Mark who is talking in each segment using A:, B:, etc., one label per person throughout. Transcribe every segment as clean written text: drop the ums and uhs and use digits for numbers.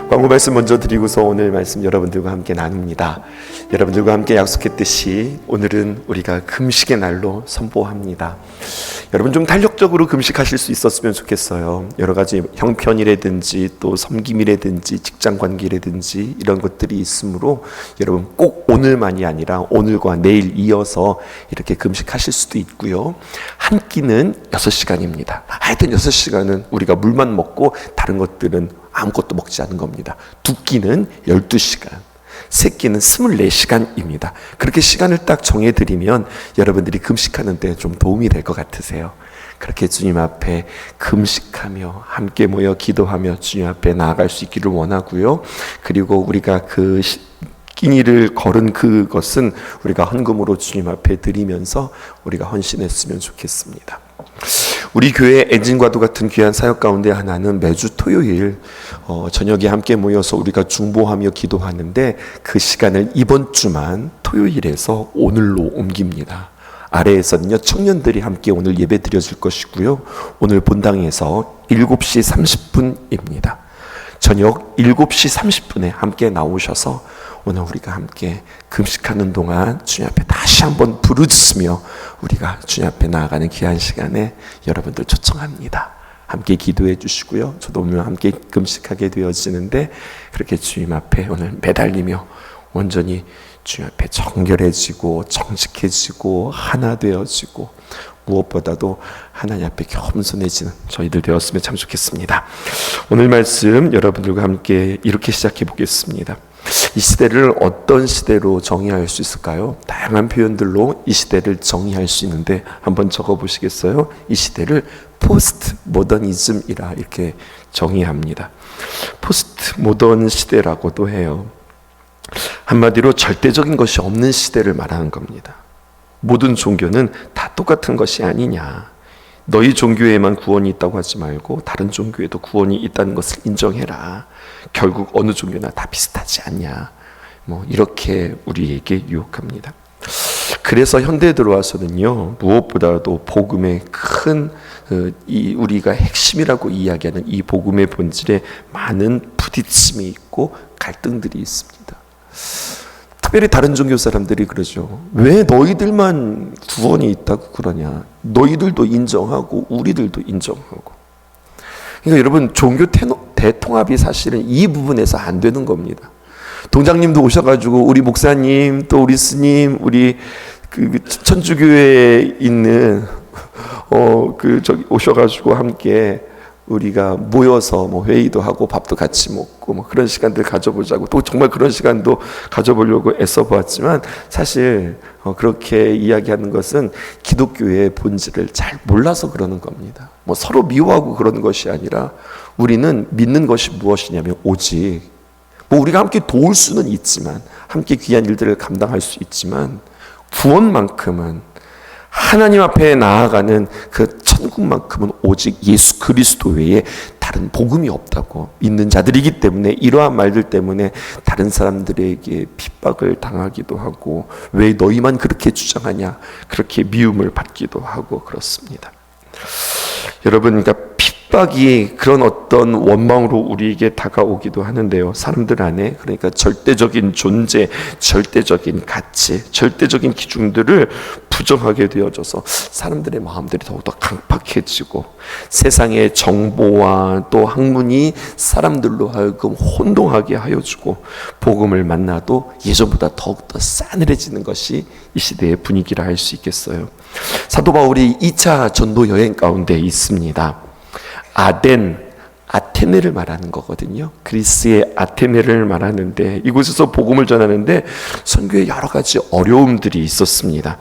A: 광고 말씀 먼저 드리고서 오늘 말씀 여러분들과 함께 나눕니다. 여러분들과 함께 약속했듯이 오늘은 우리가 금식의 날로 선포합니다. 여러분 좀 탄력적으로 금식하실 수 있었으면 좋겠어요. 여러 가지 형편이라든지 또 섬김이라든지 직장관계라든지 이런 것들이 있으므로 여러분 꼭 오늘만이 아니라 오늘과 내일 이어서 이렇게 금식하실 수도 있고요. 한 끼는 6시간입니다. 하여튼 6시간은 우리가 물만 먹고 다른 것들은 아무것도 먹지 않은 겁니다. 두 끼는 12시간, 세 끼는 24시간입니다. 그렇게 시간을 딱 정해드리면 여러분들이 금식하는 데 좀 도움이 될 것 같으세요. 그렇게 주님 앞에 금식하며 함께 모여 기도하며 주님 앞에 나아갈 수 있기를 원하고요. 그리고 우리가 그 끼니를 걸은 그것은 우리가 헌금으로 주님 앞에 드리면서 우리가 헌신했으면 좋겠습니다. 우리 교회 엔진과도 같은 귀한 사역 가운데 하나는 매주 토요일 저녁에 함께 모여서 우리가 중보하며 기도하는데 그 시간을 이번 주만 토요일에서 오늘로 옮깁니다. 아래에서는요 청년들이 함께 오늘 예배 드려줄 것이고요. 오늘 본당에서 7시 30분입니다. 저녁 7시 30분에 함께 나오셔서 오늘 우리가 함께 금식하는 동안 주님 앞에 다시 한번 부르짖으며 우리가 주님 앞에 나아가는 귀한 시간에 여러분들 초청합니다. 함께 기도해 주시고요. 저도 오늘 함께 금식하게 되어지는데 그렇게 주님 앞에 오늘 매달리며 온전히 주님 앞에 정결해지고 정직해지고 하나 되어지고 무엇보다도 하나님 앞에 겸손해지는 저희들 되었으면 참 좋겠습니다. 오늘 말씀 여러분들과 함께 이렇게 시작해 보겠습니다. 이 시대를 어떤 시대로 정의할 수 있을까요? 다양한 표현들로 이 시대를 정의할 수 있는데 한번 적어 보시겠어요? 이 시대를 포스트 모더니즘이라 이렇게 정의합니다. 포스트 모던 시대라고도 해요. 한마디로 절대적인 것이 없는 시대를 말하는 겁니다. 모든 종교는 다 똑같은 것이 아니냐. 너희 종교에만 구원이 있다고 하지 말고 다른 종교에도 구원이 있다는 것을 인정해라. 결국 어느 종교나 다 비슷하지 않냐. 이렇게 우리에게 유혹합니다. 그래서 현대에 들어와서는요. 무엇보다도 복음의 큰 우리가 핵심이라고 이야기하는 이 복음의 본질에 많은 부딪힘이 있고 갈등들이 있습니다. 특별히 다른 종교 사람들이 그러죠. 왜 너희들만 구원이 있다고 그러냐. 너희들도 인정하고 우리들도 인정하고. 그러니까 여러분 종교 대통합이 사실은 이 부분에서 안 되는 겁니다. 동장님도 오셔가지고 우리 목사님 또 우리 스님 우리 그 천주교회에 있는 저기 오셔가지고 함께 우리가 모여서 회의도 하고 밥도 같이 먹고 그런 시간들 가져보자고 또 정말 그런 시간도 가져보려고 애써 보았지만 사실 그렇게 이야기하는 것은 기독교의 본질을 잘 몰라서 그러는 겁니다. 서로 미워하고 그러는 것이 아니라 우리는 믿는 것이 무엇이냐면 오직 우리가 함께 도울 수는 있지만 함께 귀한 일들을 감당할 수 있지만 구원만큼은 하나님 앞에 나아가는 그 천국만큼은 오직 예수 그리스도 외에 다른 복음이 없다고 믿는 자들이기 때문에 이러한 말들 때문에 다른 사람들에게 핍박을 당하기도 하고 왜 너희만 그렇게 주장하냐 그렇게 미움을 받기도 하고 그렇습니다. 여러분 그러니까 핍박이 그런 어떤 원망으로 우리에게 다가오기도 하는데요. 사람들 안에 그러니까 절대적인 존재, 절대적인 가치, 절대적인 기준들을 부정하게 되어져서 사람들의 마음들이 더욱더 강팍해지고 세상의 정보와 또 학문이 사람들로 하여금 혼동하게 하여주고 복음을 만나도 예전보다 더욱더 싸늘해지는 것이 이 시대의 분위기라 할 수 있겠어요. 사도 바울이 2차 전도 여행 가운데 있습니다. 아테네를 말하는 거거든요. 그리스의 아테네를 말하는데 이곳에서 복음을 전하는데 선교에 여러 가지 어려움들이 있었습니다.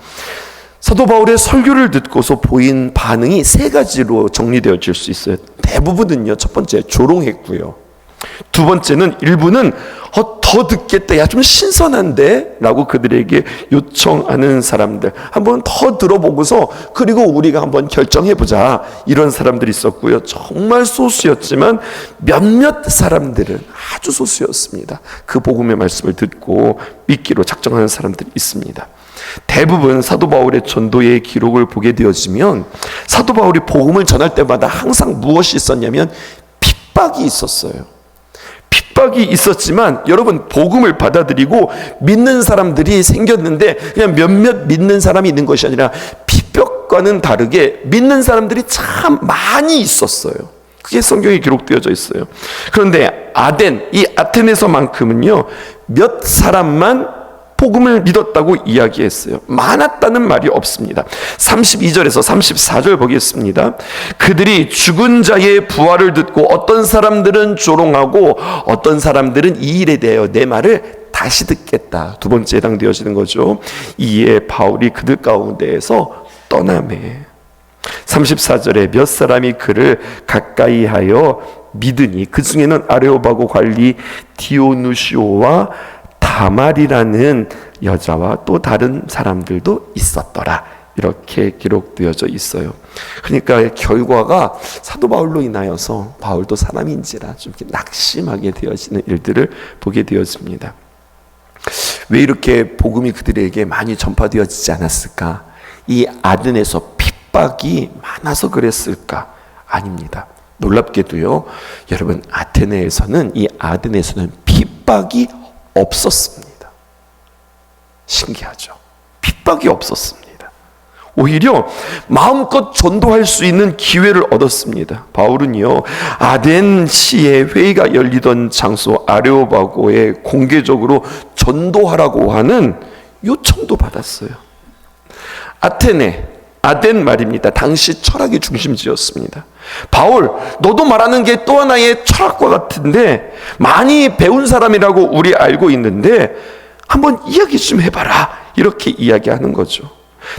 A: 사도 바울의 설교를 듣고서 보인 반응이 3가지로 정리되어질 수 있어요. 대부분은요. 첫 번째 조롱했고요. 두 번째는 일부는 더 듣겠다. 야, 좀 신선한데? 라고 그들에게 요청하는 사람들. 한번 더 들어보고서 그리고 우리가 한번 결정해보자. 이런 사람들이 있었고요. 정말 소수였지만 몇몇 사람들은 아주 소수였습니다. 그 복음의 말씀을 듣고 믿기로 작정하는 사람들이 있습니다. 대부분 사도 바울의 전도의 기록을 보게 되어지면 사도 바울이 복음을 전할 때마다 항상 무엇이 있었냐면 핍박이 있었어요. 핍박이 있었지만 여러분, 복음을 받아들이고 믿는 사람들이 생겼는데 그냥 몇몇 믿는 사람이 있는 것이 아니라 핍박과는 다르게 믿는 사람들이 참 많이 있었어요. 그게 성경에 기록되어져 있어요. 그런데 이 아테네서만큼은요, 몇 사람만 복음을 믿었다고 이야기했어요. 많았다는 말이 없습니다. 32절에서 34절 보겠습니다. 그들이 죽은 자의 부활을 듣고 어떤 사람들은 조롱하고 어떤 사람들은 이 일에 대하여 내 말을 다시 듣겠다. 두 번째 해당되어지는 거죠. 이에 바울이 그들 가운데에서 떠나매. 34절에 몇 사람이 그를 가까이 하여 믿으니 그 중에는 아레오바고 관리 디오누시오와 다말이라는 여자와 또 다른 사람들도 있었더라. 이렇게 기록되어져 있어요. 그러니까 결과가 사도 바울로 인하여서 바울도 사람인지라 좀 이렇게 낙심하게 되어지는 일들을 보게 되어집니다. 왜 이렇게 복음이 그들에게 많이 전파되어지지 않았을까? 이 아덴에서 핍박이 많아서 그랬을까? 아닙니다. 놀랍게도요, 여러분, 이 아덴에서는 핍박이 없었습니다. 신기하죠? 핍박이 없었습니다. 오히려 마음껏 전도할 수 있는 기회를 얻었습니다. 바울은요, 아덴시의 회의가 열리던 장소 아레오바고에 공개적으로 전도하라고 하는 요청도 받았어요. 아덴 말입니다. 당시 철학의 중심지였습니다. 바울, 너도 말하는 게 또 하나의 철학과 같은데 많이 배운 사람이라고 우리 알고 있는데 한번 이야기 좀 해봐라. 이렇게 이야기하는 거죠.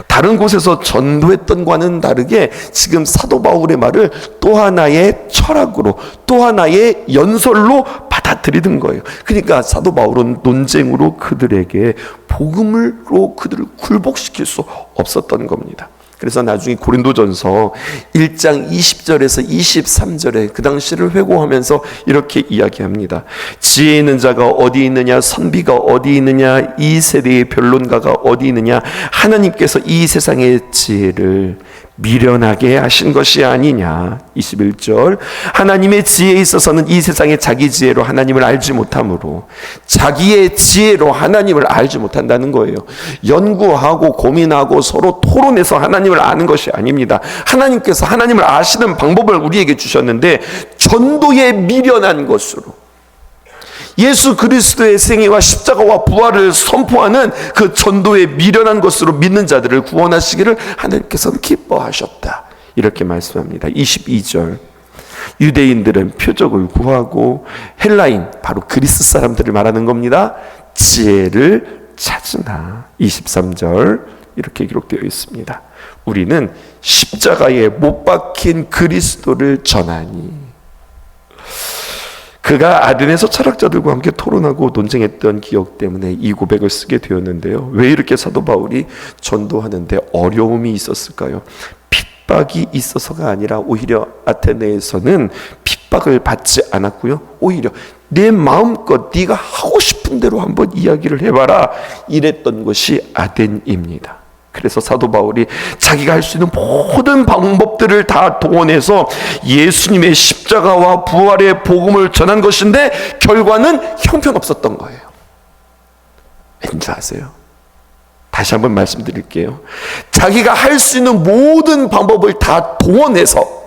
A: 다른 곳에서 전도했던 과는 다르게 지금 사도 바울의 말을 또 하나의 철학으로, 또 하나의 연설로 받아들이는 거예요. 그러니까 사도 바울은 논쟁으로 그들에게 복음으로 그들을 굴복시킬 수 없었던 겁니다. 그래서 나중에 고린도전서 1장 20절에서 23절에 그 당시를 회고하면서 이렇게 이야기합니다. 지혜 있는 자가 어디 있느냐, 선비가 어디 있느냐, 이 세대의 변론가가 어디 있느냐, 하나님께서 이 세상의 지혜를 미련하게 하신 것이 아니냐. 21절, 하나님의 지혜에 있어서는 이 세상의 자기 지혜로 하나님을 알지 못하므로 자기의 지혜로 하나님을 알지 못한다는 거예요. 연구하고 고민하고 서로 토론해서 하나님을 아는 것이 아닙니다. 하나님께서 하나님을 아시는 방법을 우리에게 주셨는데 전도에 미련한 것으로, 예수 그리스도의 생애와 십자가와 부활을 선포하는 그 전도에 미련한 것으로 믿는 자들을 구원하시기를 하나님께서는 기뻐하셨다. 이렇게 말씀합니다. 22절, 유대인들은 표적을 구하고 헬라인, 바로 그리스 사람들을 말하는 겁니다. 지혜를 찾으나. 23절 이렇게 기록되어 있습니다. 우리는 십자가에 못 박힌 그리스도를 전하니. 그가 아덴에서 철학자들과 함께 토론하고 논쟁했던 기억 때문에 이 고백을 쓰게 되었는데요. 왜 이렇게 사도 바울이 전도하는데 어려움이 있었을까요? 핍박이 있어서가 아니라 오히려 아테네에서는 핍박을 받지 않았고요. 오히려 내 마음껏 네가 하고 싶은 대로 한번 이야기를 해봐라, 이랬던 것이 아덴입니다. 그래서 사도 바울이 자기가 할 수 있는 모든 방법들을 다 동원해서 예수님의 십자가와 부활의 복음을 전한 것인데 결과는 형편없었던 거예요. 왠지 아세요? 다시 한번 말씀드릴게요. 자기가 할 수 있는 모든 방법을 다 동원해서,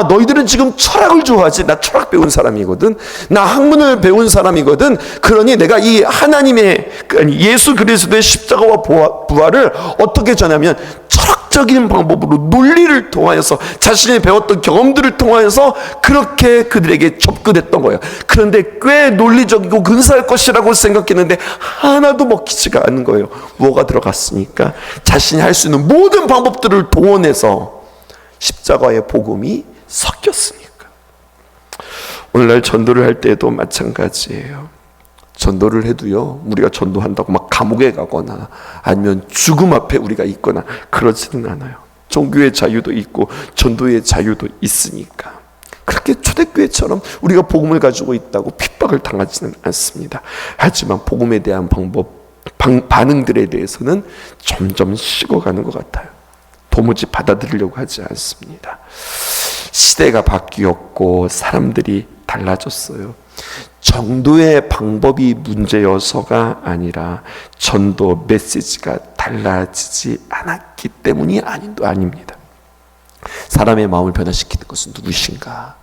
A: 너희들은 지금 철학을 좋아하지. 나 철학 배운 사람이거든. 나 학문을 배운 사람이거든. 그러니 내가 이 하나님의 예수 그리스도의 십자가와 부활을 어떻게 전하면 철학적인 방법으로, 논리를 통하여서, 자신이 배웠던 경험들을 통하여서 그렇게 그들에게 접근했던 거예요. 그런데 꽤 논리적이고 근사할 것이라고 생각했는데 하나도 먹히지가 않는 거예요. 뭐가 들어갔으니까? 자신이 할 수 있는 모든 방법들을 동원해서 십자가의 복음이 섞였으니까. 오늘날 전도를 할 때도 마찬가지예요. 전도를 해도요, 우리가 전도한다고 막 감옥에 가거나 아니면 죽음 앞에 우리가 있거나 그러지는 않아요. 종교의 자유도 있고 전도의 자유도 있으니까. 그렇게 초대교회처럼 우리가 복음을 가지고 있다고 핍박을 당하지는 않습니다. 하지만 복음에 대한 반응들에 대해서는 점점 식어가는 것 같아요. 도무지 받아들이려고 하지 않습니다. 시대가 바뀌었고 사람들이 달라졌어요. 정도의 방법이 문제여서가 아니라 전도 메시지가 달라지지 않았기 때문이 아닙니다. 사람의 마음을 변화시키는 것은 누구신가?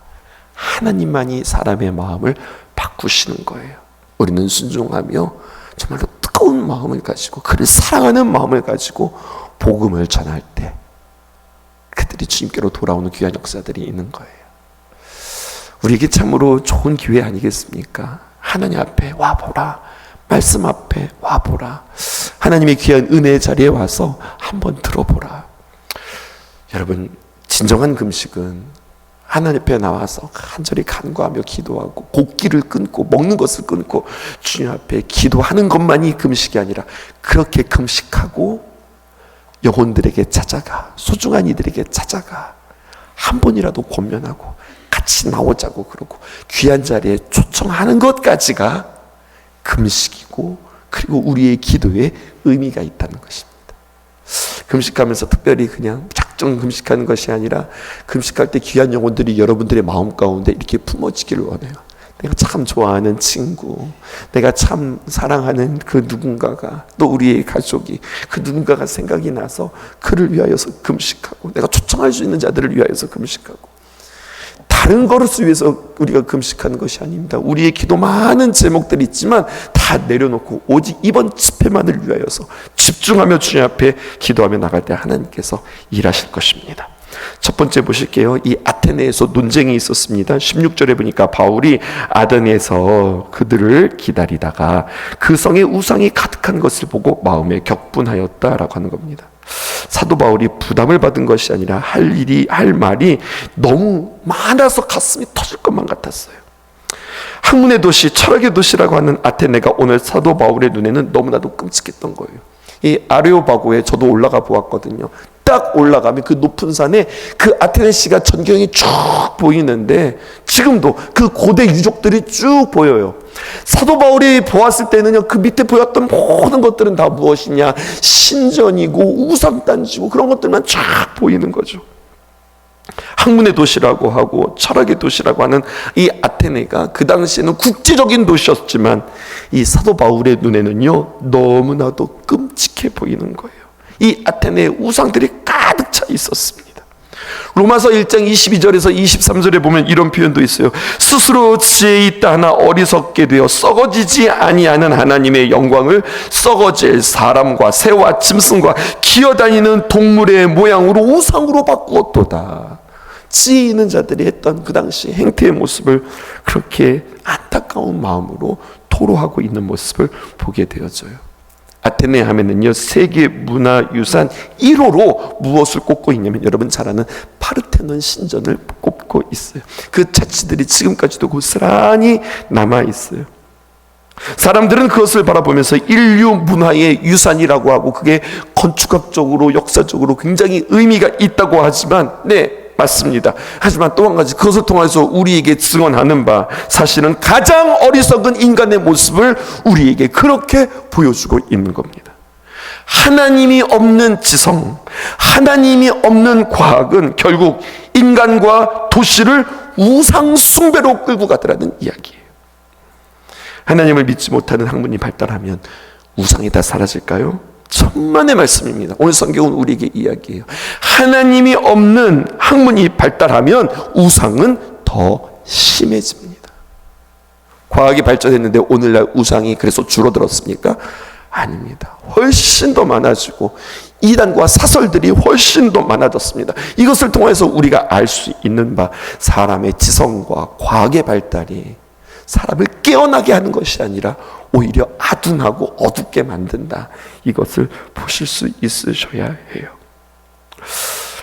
A: 하나님만이 사람의 마음을 바꾸시는 거예요. 우리는 순종하며 정말로 뜨거운 마음을 가지고 그를 사랑하는 마음을 가지고 복음을 전할 때 그들이 주님께로 돌아오는 귀한 역사들이 있는 거예요. 우리에게 참으로 좋은 기회 아니겠습니까? 하나님 앞에 와보라. 말씀 앞에 와보라. 하나님의 귀한 은혜의 자리에 와서 한번 들어보라. 여러분, 진정한 금식은 하나님 앞에 나와서 간절히 간구하며 기도하고 곡기를 끊고 먹는 것을 끊고 주님 앞에 기도하는 것만이 금식이 아니라 그렇게 금식하고 영혼들에게 찾아가, 소중한 이들에게 찾아가 한 번이라도 권면하고 같이 나오자고 그러고 귀한 자리에 초청하는 것까지가 금식이고, 그리고 우리의 기도에 의미가 있다는 것입니다. 금식하면서 특별히 그냥 무작정 금식하는 것이 아니라 금식할 때 귀한 영혼들이 여러분들의 마음 가운데 이렇게 품어지기를 원해요. 내가 참 좋아하는 친구, 내가 참 사랑하는 그 누군가가, 또 우리의 가족이 그 누군가가 생각이 나서 그를 위하여서 금식하고, 내가 초청할 수 있는 자들을 위하여서 금식하고, 다른 것을 위해서 우리가 금식하는 것이 아닙니다. 우리의 기도 많은 제목들이 있지만 다 내려놓고 오직 이번 집회만을 위하여서 집중하며 주님 앞에 기도하며 나갈 때 하나님께서 일하실 것입니다. 첫 번째 보실게요. 이 아테네에서 논쟁이 있었습니다. 16절에 보니까 바울이 아덴에서 그들을 기다리다가 그 성에 우상이 가득한 것을 보고 마음에 격분하였다라고 하는 겁니다. 사도 바울이 부담을 받은 것이 아니라 할 말이 너무 많아서 가슴이 터질 것만 같았어요. 학문의 도시, 철학의 도시라고 하는 아테네가 오늘 사도 바울의 눈에는 너무나도 끔찍했던 거예요. 이 아레오바고에 저도 올라가 보았거든요. 딱 올라가면 그 높은 산에 그 아테네시가 전경이 쭉 보이는데 지금도 그 고대 유적들이 쭉 보여요. 사도 바울이 보았을 때는요, 그 밑에 보였던 모든 것들은 다 무엇이냐, 신전이고 우상단지고 그런 것들만 쫙 보이는 거죠. 학문의 도시라고 하고 철학의 도시라고 하는 이 아테네가 그 당시에는 국제적인 도시였지만 이 사도 바울의 눈에는요, 너무나도 끔찍해 보이는 거예요. 이 아테네에 우상들이 가득 차 있었습니다. 로마서 1장 22절에서 23절에 보면 이런 표현도 있어요. 스스로 지혜 있다 하나 어리석게 되어 썩어지지 아니하는 하나님의 영광을 썩어질 사람과 새와 짐승과 기어다니는 동물의 모양으로 우상으로 바꾸었도다. 지혜 있는 자들이 했던 그 당시 행태의 모습을 그렇게 안타까운 마음으로 토로하고 있는 모습을 보게 되어져요. 아테네 하면은요, 세계 문화유산 1호로 무엇을 꼽고 있냐면 여러분 잘 아는 파르테논 신전을 꼽고 있어요. 그 자취들이 지금까지도 고스란히 남아 있어요. 사람들은 그것을 바라보면서 인류 문화의 유산이라고 하고 그게 건축학적으로 역사적으로 굉장히 의미가 있다고 하지만, 네, 맞습니다. 하지만 또 한 가지, 그것을 통해서 우리에게 증언하는 바, 사실은 가장 어리석은 인간의 모습을 우리에게 그렇게 보여주고 있는 겁니다. 하나님이 없는 지성, 하나님이 없는 과학은 결국 인간과 도시를 우상 숭배로 끌고 가더라는 이야기예요. 하나님을 믿지 못하는 학문이 발달하면 우상이 다 사라질까요? 천만의 말씀입니다. 오늘 성경은 우리에게 이야기해요. 하나님이 없는 학문이 발달하면 우상은 더 심해집니다. 과학이 발전했는데 오늘날 우상이 그래서 줄어들었습니까? 아닙니다. 훨씬 더 많아지고 이단과 사설들이 훨씬 더 많아졌습니다. 이것을 통해서 우리가 알 수 있는 바, 사람의 지성과 과학의 발달이 사람을 깨어나게 하는 것이 아니라 오히려 아둔하고 어둡게 만든다. 이것을 보실 수 있으셔야 해요.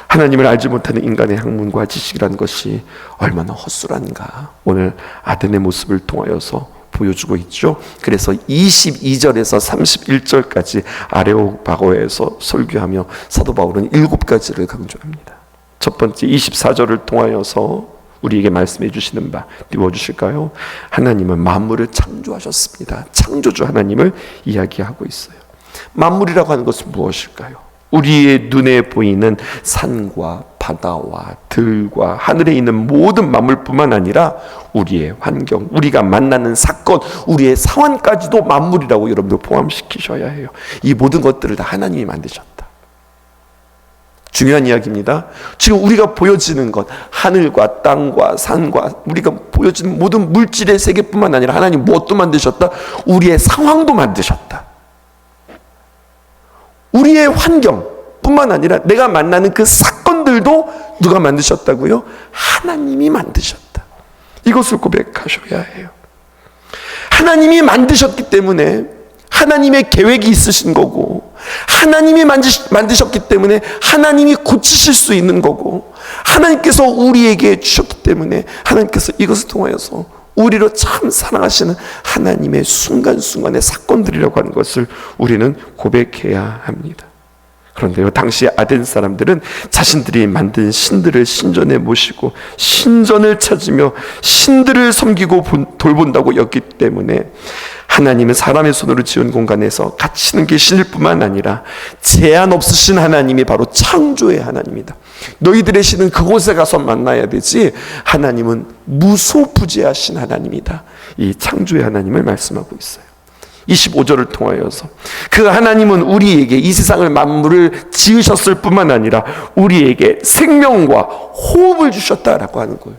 A: 하나님을 알지 못하는 인간의 학문과 지식이라는 것이 얼마나 헛술한가 오늘 아덴의 모습을 통하여서 보여주고 있죠. 그래서 22절에서 31절까지 아레오바고에서 설교하며 사도 바울은 7가지를 강조합니다. 첫 번째 24절을 통하여서 우리에게 말씀해 주시는 바 띄워주실까요? 하나님은 만물을 창조하셨습니다. 창조주 하나님을 이야기하고 있어요. 만물이라고 하는 것은 무엇일까요? 우리의 눈에 보이는 산과 바다와 들과 하늘에 있는 모든 만물뿐만 아니라 우리의 환경, 우리가 만나는 사건, 우리의 상황까지도 만물이라고 여러분들 포함시키셔야 해요. 이 모든 것들을 다 하나님이 만드셨다. 중요한 이야기입니다. 지금 우리가 보여지는 것, 하늘과 땅과 산과 우리가 보여지는 모든 물질의 세계뿐만 아니라 하나님 무엇도 만드셨다? 우리의 상황도 만드셨다. 우리의 환경뿐만 아니라 내가 만나는 그 사건들도 누가 만드셨다고요? 하나님이 만드셨다. 이것을 고백하셔야 해요. 하나님이 만드셨기 때문에 하나님의 계획이 있으신 거고, 하나님이 만드셨기 때문에 하나님이 고치실 수 있는 거고, 하나님께서 우리에게 주셨기 때문에 하나님께서 이것을 통하여서 우리로 참 사랑하시는 하나님의 순간순간의 사건들이라고 하는 것을 우리는 고백해야 합니다. 그런데요, 당시 아덴 사람들은 자신들이 만든 신들을 신전에 모시고 신전을 찾으며 신들을 섬기고 돌본다고 여겼기 때문에 하나님은 사람의 손으로 지은 공간에서 갇히는 게 신일 뿐만 아니라 제한 없으신 하나님이 바로 창조의 하나님이다. 너희들의 신은 그곳에 가서 만나야 되지, 하나님은 무소부재하신 하나님이다. 이 창조의 하나님을 말씀하고 있어요. 25절을 통하여서 그 하나님은 우리에게 이 세상을 만물을 지으셨을 뿐만 아니라 우리에게 생명과 호흡을 주셨다라고 하는 거예요.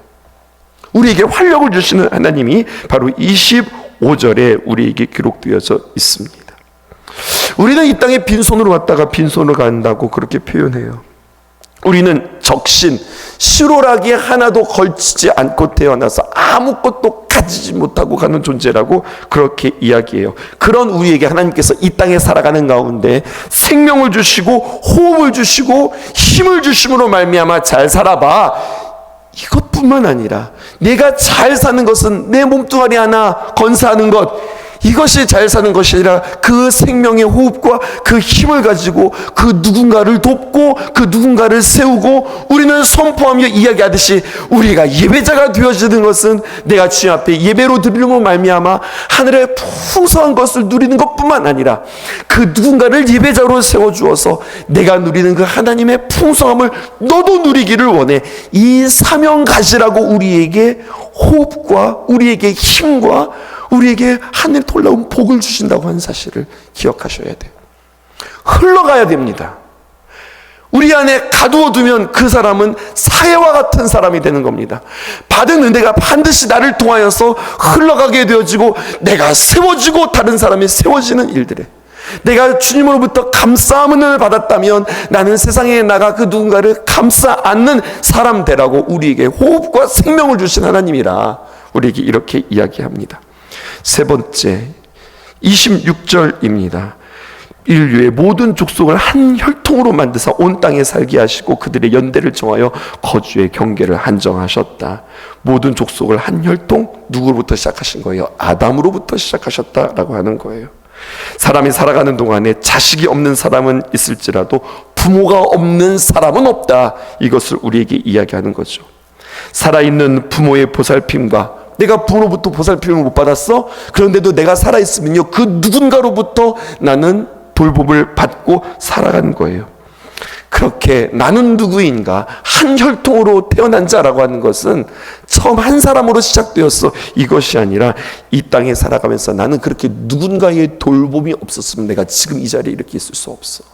A: 우리에게 활력을 주시는 하나님이 바로 25절에 우리에게 기록되어져 있습니다. 우리는 이 땅에 빈손으로 왔다가 빈손으로 간다고 그렇게 표현해요. 우리는 적신, 실오라기 하나도 걸치지 않고 태어나서 아무것도 가지지 못하고 가는 존재라고 그렇게 이야기해요. 그런 우리에게 하나님께서 이 땅에 살아가는 가운데 생명을 주시고 호흡을 주시고 힘을 주심으로 말미암아 잘 살아봐, 이것뿐만 아니라 내가 잘 사는 것은 내 몸뚱아리 하나 건사하는 것, 이것이 잘 사는 것이 아니라 그 생명의 호흡과 그 힘을 가지고 그 누군가를 돕고 그 누군가를 세우고, 우리는 선포하며 이야기하듯이 우리가 예배자가 되어지는 것은 내가 주님 앞에 예배로 드리는 말미암아 하늘의 풍성한 것을 누리는 것뿐만 아니라 그 누군가를 예배자로 세워주어서 내가 누리는 그 하나님의 풍성함을 너도 누리기를 원해. 이 사명 가지라고 우리에게 호흡과 우리에게 힘과 우리에게 하늘에서 올라온 복을 주신다고 하는 사실을 기억하셔야 돼요. 흘러가야 됩니다. 우리 안에 가두어두면 그 사람은 사해와 같은 사람이 되는 겁니다. 받은 은혜가 반드시 나를 통하여서 흘러가게 되어지고 내가 세워지고 다른 사람이 세워지는 일들에, 내가 주님으로부터 감싸움을 받았다면 나는 세상에 나가 그 누군가를 감싸 안는 사람 되라고 우리에게 호흡과 생명을 주신 하나님이라 우리에게 이렇게 이야기합니다. 세 번째, 26절입니다. 인류의 모든 족속을 한 혈통으로 만드사 온 땅에 살게 하시고 그들의 연대를 정하여 거주의 경계를 한정하셨다. 모든 족속을 한 혈통, 누구로부터 시작하신 거예요? 아담으로부터 시작하셨다라고 하는 거예요. 사람이 살아가는 동안에 자식이 없는 사람은 있을지라도 부모가 없는 사람은 없다. 이것을 우리에게 이야기하는 거죠. 살아있는 부모의 보살핌과, 내가 부모로부터 보살핌을 못 받았어? 그런데도 내가 살아있으면요, 그 누군가로부터 나는 돌봄을 받고 살아가는 거예요. 그렇게 나는 누구인가, 한 혈통으로 태어난 자라고 하는 것은 처음 한 사람으로 시작되었어. 이것이 아니라 이 땅에 살아가면서 나는 그렇게 누군가의 돌봄이 없었으면 내가 지금 이 자리에 이렇게 있을 수 없어.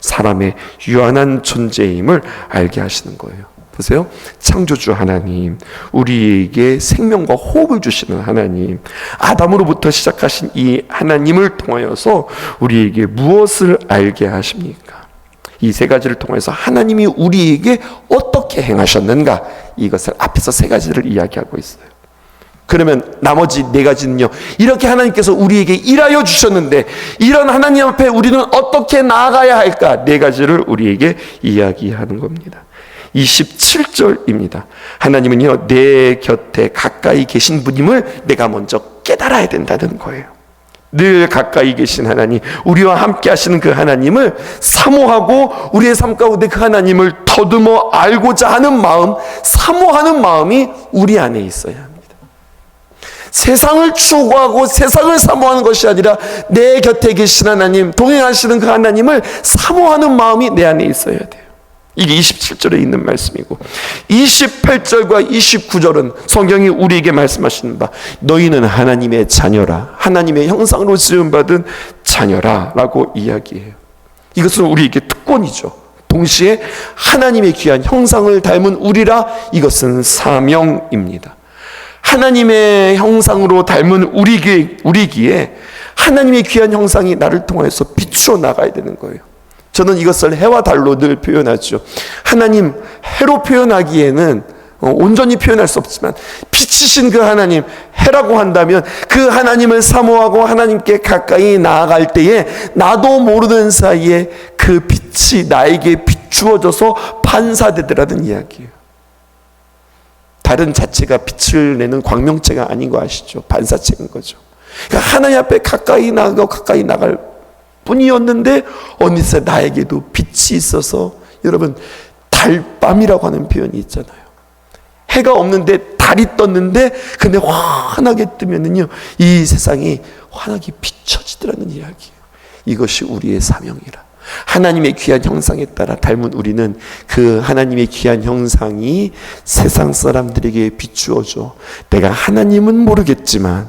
A: 사람의 유한한 존재임을 알게 하시는 거예요. 보세요. 창조주 하나님, 우리에게 생명과 호흡을 주시는 하나님, 아담으로부터 시작하신 이 하나님을 통하여서 우리에게 무엇을 알게 하십니까? 이 세 가지를 통해서 하나님이 우리에게 어떻게 행하셨는가, 이것을 앞에서 세 가지를 이야기하고 있어요. 그러면 나머지 네 가지는요, 이렇게 하나님께서 우리에게 일하여 주셨는데 이런 하나님 앞에 우리는 어떻게 나아가야 할까, 네 가지를 우리에게 이야기하는 겁니다. 27절입니다. 하나님은요, 내 곁에 가까이 계신 분임을 내가 먼저 깨달아야 된다는 거예요. 늘 가까이 계신 하나님, 우리와 함께 하시는 그 하나님을 사모하고 우리의 삶 가운데 그 하나님을 더듬어 알고자 하는 마음, 사모하는 마음이 우리 안에 있어야 합니다. 세상을 추구하고 세상을 사모하는 것이 아니라 내 곁에 계신 하나님, 동행하시는 그 하나님을 사모하는 마음이 내 안에 있어야 돼요. 이게 27절에 있는 말씀이고 28절과 29절은 성경이 우리에게 말씀하시는 바 너희는 하나님의 자녀라, 하나님의 형상으로 지음받은 자녀라 라고 이야기해요. 이것은 우리에게 특권이죠. 동시에 하나님의 귀한 형상을 닮은 우리라, 이것은 사명입니다. 하나님의 형상으로 닮은 우리기에 하나님의 귀한 형상이 나를 통해서 비추어 나가야 되는 거예요. 저는 이것을 해와 달로 늘 표현하죠. 하나님, 해로 표현하기에는 온전히 표현할 수 없지만 빛이신 그 하나님, 해라고 한다면 그 하나님을 사모하고 하나님께 가까이 나아갈 때에 나도 모르는 사이에 그 빛이 나에게 비추어져서 반사되더라는 이야기예요. 다른 자체가 빛을 내는 광명체가 아닌 거 아시죠? 반사체인 거죠. 그러니까 하나님 앞에 가까이 나갈 뿐이었는데 어느새 나에게도 빛이 있어서, 여러분 달밤이라고 하는 표현이 있잖아요. 해가 없는데 달이 떴는데 근데 환하게 뜨면은요 이 세상이 환하게 비춰지더라는 이야기예요. 이것이 우리의 사명이라. 하나님의 귀한 형상에 따라 닮은 우리는 그 하나님의 귀한 형상이 세상 사람들에게 비추어줘 내가 하나님은 모르겠지만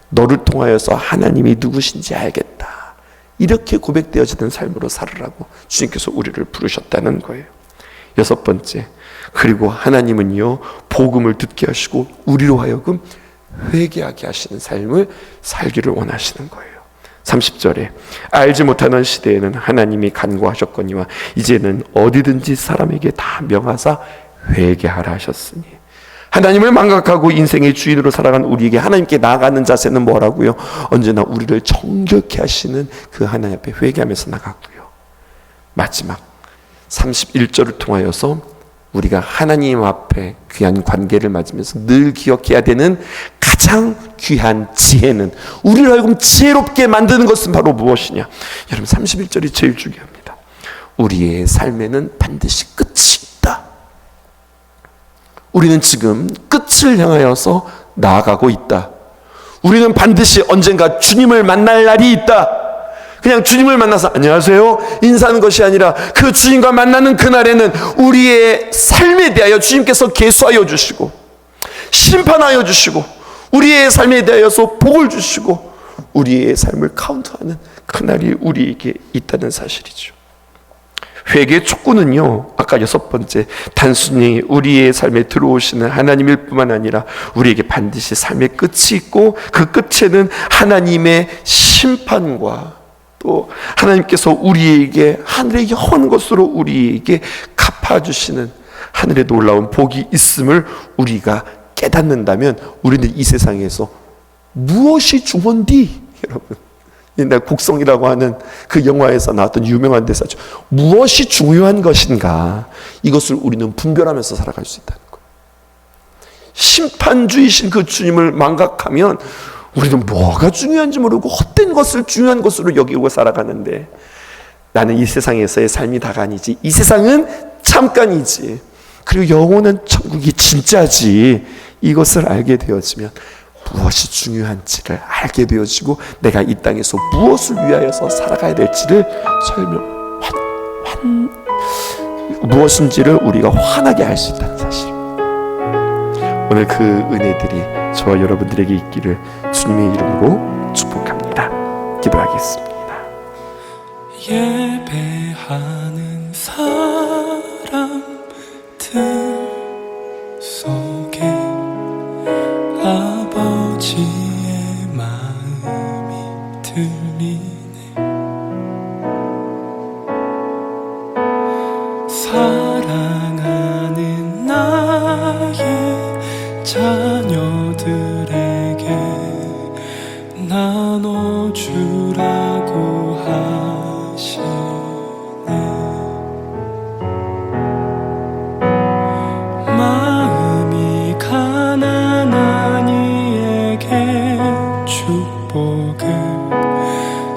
A: 너를 통하여서 하나님이 누구신지 알겠다, 이렇게 고백되어지는 삶으로 살으라고 주님께서 우리를 부르셨다는 거예요. 여섯 번째, 그리고 하나님은요 복음을 듣게 하시고 우리로 하여금 회개하게 하시는 삶을 살기를 원하시는 거예요. 30절에 알지 못하는 시대에는 하나님이 간구하셨거니와 이제는 어디든지 사람에게 다 명하사 회개하라 하셨으니, 하나님을 망각하고 인생의 주인으로 살아간 우리에게 하나님께 나아가는 자세는 뭐라고요? 언제나 우리를 정결케 하시는 그 하나님 앞에 회개하면서 나가고요. 마지막 31절을 통하여서 우리가 하나님 앞에 귀한 관계를 맺으면서 늘 기억해야 되는 가장 귀한 지혜는, 우리를 하여금 지혜롭게 만드는 것은 바로 무엇이냐? 여러분 31절이 제일 중요합니다. 우리의 삶에는 반드시 끝이 있다. 우리는 지금 끝을 향하여서 나아가고 있다. 우리는 반드시 언젠가 주님을 만날 날이 있다. 그냥 주님을 만나서 안녕하세요 인사하는 것이 아니라 그 주님과 만나는 그날에는 우리의 삶에 대하여 주님께서 계수하여 주시고 심판하여 주시고 우리의 삶에 대하여서 복을 주시고 우리의 삶을 카운트하는 그날이 우리에게 있다는 사실이죠. 회개의 촉구는요, 아까 여섯 번째, 단순히 우리의 삶에 들어오시는 하나님일 뿐만 아니라 우리에게 반드시 삶의 끝이 있고 그 끝에는 하나님의 심판과 또 하나님께서 우리에게 하늘의 영원한 것으로 우리에게 갚아주시는 하늘의 놀라운 복이 있음을 우리가 깨닫는다면 우리는 이 세상에서 무엇이 중요한디? 여러분, 옛날 곡성이라고 하는 그 영화에서 나왔던 유명한 대사죠. 무엇이 중요한 것인가, 이것을 우리는 분별하면서 살아갈 수 있다는 거예요. 심판주이신 그 주님을 망각하면 우리는 뭐가 중요한지 모르고 헛된 것을 중요한 것으로 여기고 살아가는데, 나는 이 세상에서의 삶이 다가 아니지, 이 세상은 잠깐이지, 그리고 영원한 천국이 진짜지, 이것을 알게 되어지면 무엇이 중요한지를 알게 되어지고 내가 이 땅에서 무엇을 위하여서 살아가야 될지를 무엇인지를 우리가 환하게 알 수 있다는 사실. 오늘 그 은혜들이 저와 여러분들에게 있기를 주님의 이름으로 축복합니다. 기도하겠습니다.
B: 예배하는 사람들 속에 아버지의 마음이 들리네. 사랑하는 나의 자녀들에게 나눠주라고 하시네. 마음이 가난한 이에게 축복을,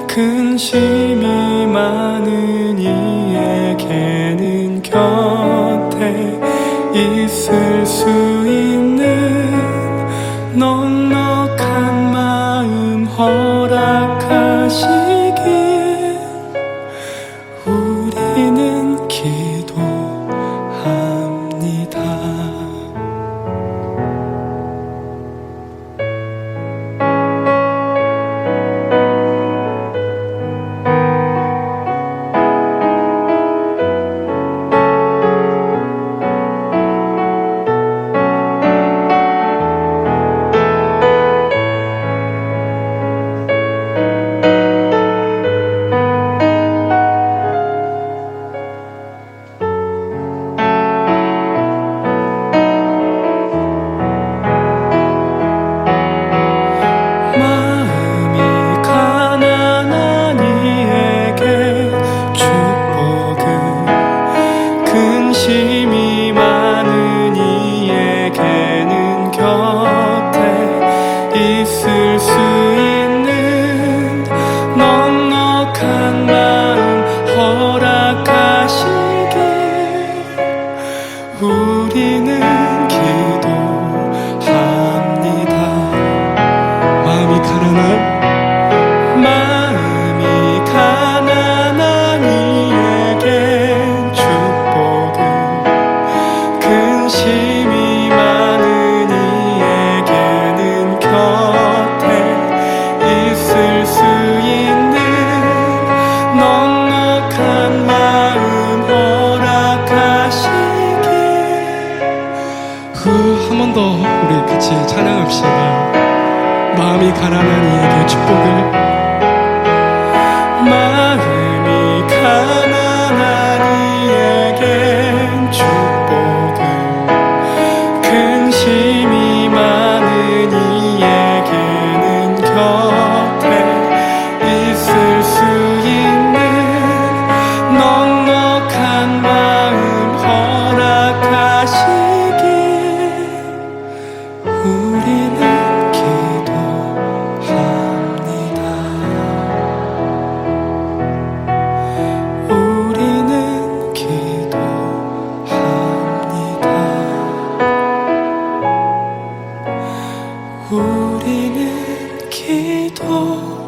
B: 근심이 많은 이에게는 곁에 있을 수 있는 넉넉한 마음 허락하시길. 우리는 기도하며 우리는 기도합니다. 마음이 가난한 이에겐 축복을, 근심이 많은 이에게는 곁에 있을 수 있는 넉넉한 마음 허락하시길. 한 번 더 우리 같이 찬양합시다. 마음이 가난한 이에게 축복을, 마음이 가난한 이에겐 축복을, 근심이 많은 이에게는 곁에 있을 수 있는 넉넉한 마음 허락하시길. 우리는 기도합니다. 우리는 기도합니다. 우리는 기도합니다.